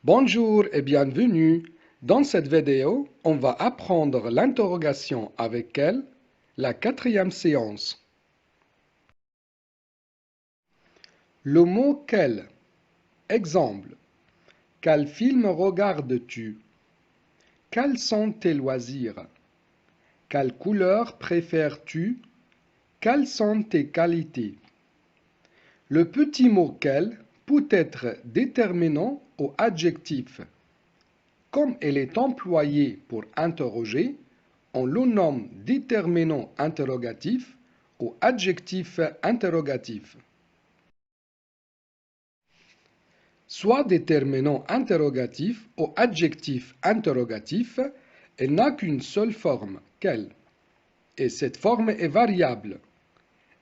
Bonjour et bienvenue. Dans cette vidéo, on va apprendre l'interrogation avec quelle, la quatrième séance. Le mot quel. Exemple. Quel film regardes-tu? Quels sont tes loisirs? Quelle couleur préfères-tu? Quelles sont tes qualités? Le petit mot quel peut être déterminant ou adjectif. Comme il est employé pour interroger, on le nomme déterminant interrogatif ou adjectif interrogatif. Soit déterminant interrogatif ou adjectif interrogatif, il n'a qu'une seule forme, quelle, et cette forme est variable.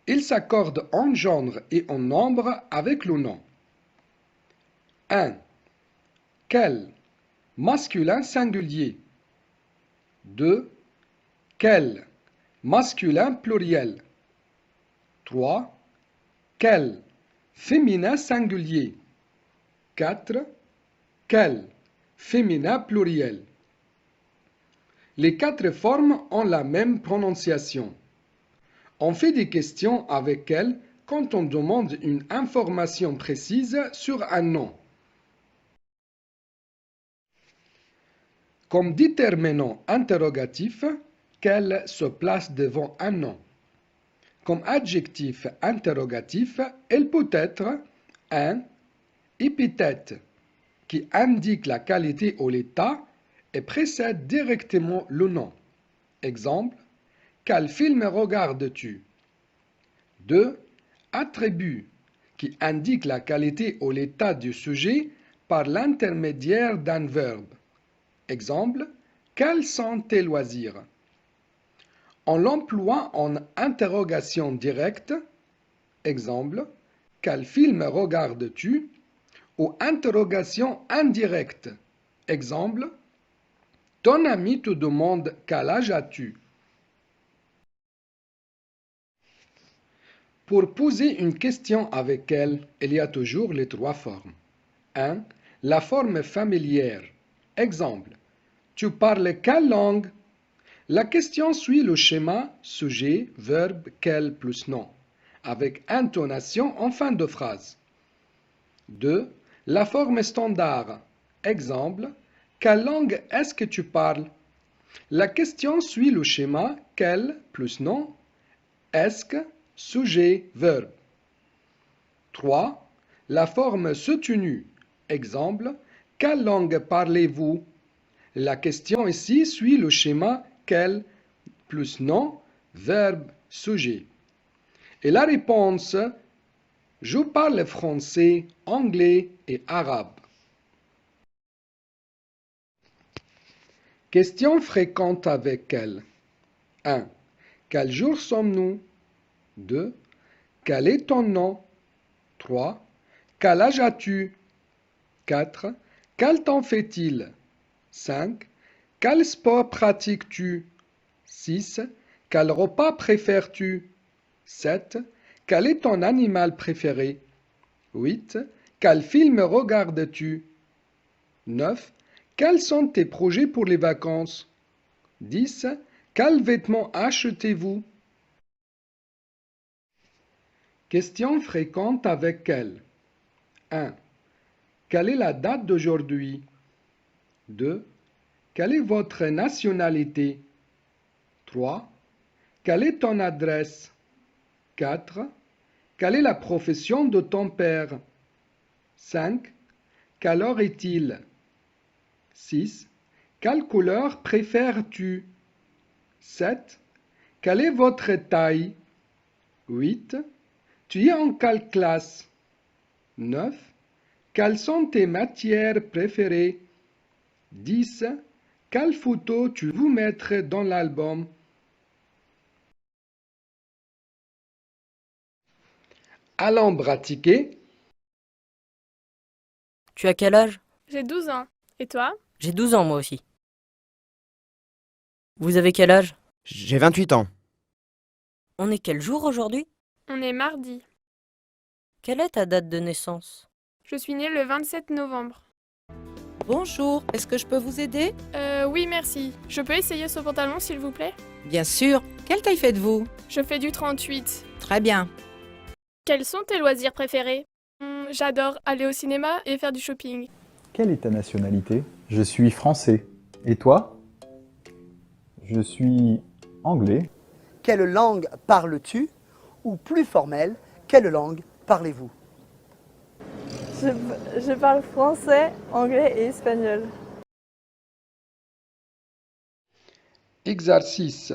Il s'accorde en genre et en nombre avec le nom. 1. Quel, masculin singulier. 2. Quel, masculin pluriel. 3. Quel, féminin singulier. 4. Quel, féminin pluriel. Les quatre formes ont la même prononciation. On fait des questions avec quel quand on demande une information précise sur un nom. Comme déterminant interrogatif, quel se place devant un nom. Comme adjectif interrogatif, elle peut être un épithète qui indique la qualité ou l'état et précède directement le nom. Exemple, quel film regardes-tu? 2. Attribut qui indique la qualité ou l'état du sujet par l'intermédiaire d'un verbe. Exemple, quels sont tes loisirs? On l'emploie en interrogation directe. Exemple, quel film regardes-tu? Ou interrogation indirecte. Exemple, ton ami te demande quel âge as-tu? Pour poser une question avec elle, il y a toujours les trois formes. 1. La forme familière. Exemple, tu parles quelle langue? La question suit le schéma sujet, verbe, quel plus nom, avec intonation en fin de phrase. 2. La forme standard. Exemple, quelle langue est-ce que tu parles? La question suit le schéma quel plus nom, est-ce que, sujet, verbe. 3. La forme soutenue. Exemple, quelle langue parlez-vous? La question ici suit le schéma quel plus nom, verbe, sujet. Et la réponse, je parle français, anglais et arabe. Questions fréquentes avec quel. 1. Quel jour sommes-nous? 2. Quel est ton nom? 3. Quel âge as-tu? 4. Quel temps fait-il? 5. Quel sport pratiques-tu? 6. Quel repas préfères-tu? 7. Quel est ton animal préféré? 8. Quel film regardes-tu? 9. Quels sont tes projets pour les vacances? 10. Quels vêtements achetez-vous? Questions fréquentes avec quel. 1. Quelle est la date d'aujourd'hui? 2. Quelle est votre nationalité? 3. Quelle est ton adresse? 4. Quelle est la profession de ton père? 5. Quelle heure est-il? 6. Quelle couleur préfères-tu? 7. Quelle est votre taille? 8. Tu es en quelle classe? 9. Quelles sont tes matières préférées? 10. Quelle photo tu veux mettre dans l'album? Allons pratiquer. Tu as quel âge? J'ai 12 ans. Et toi? J'ai 12 ans moi aussi. Vous avez quel âge? J'ai 28 ans. On est quel jour aujourd'hui? On est mardi. Quelle est ta date de naissance? Je suis née le 27 novembre. Bonjour, est-ce que je peux vous aider? Oui, merci. Je peux essayer ce pantalon, s'il vous plaît? Bien sûr. Quelle taille faites-vous? Je fais du 38. Très bien. Quels sont tes loisirs préférés? J'adore aller au cinéma et faire du shopping. Quelle est ta nationalité? Je suis français. Et toi? Je suis anglais. Quelle langue parles-tu? Ou plus formelle, quelle langue parlez-vous? Je parle français, anglais et espagnol. Exercice.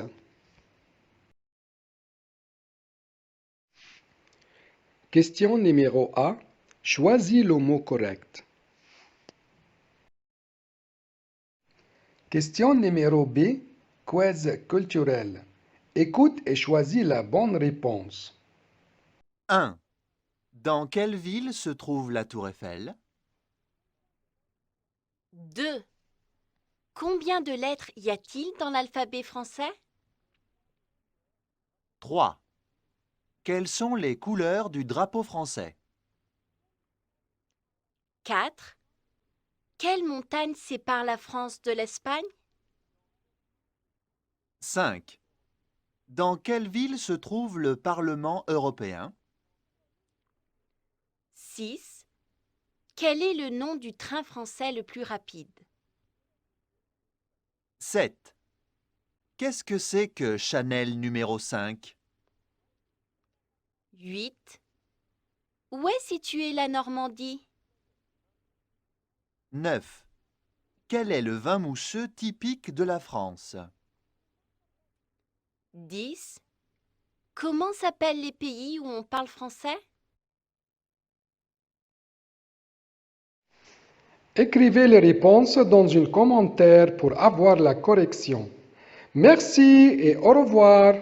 Question numéro A. Choisis le mot correct. Question numéro B. Quiz culturel. Écoute et choisis la bonne réponse. 1. Dans quelle ville se trouve la Tour Eiffel? 2. Combien de lettres y a-t-il dans l'alphabet français? 3. Quelles sont les couleurs du drapeau français? 4. Quelle montagne sépare la France de l'Espagne? 5. Dans quelle ville se trouve le Parlement européen? 6. Quel est le nom du train français le plus rapide? 7. Qu'est-ce que c'est que Chanel numéro 5? 8. Où est située la Normandie? 9. Quel est le vin mousseux typique de la France? 10. Comment s'appellent les pays où on parle français? Écrivez les réponses dans un commentaire pour avoir la correction. Merci et au revoir.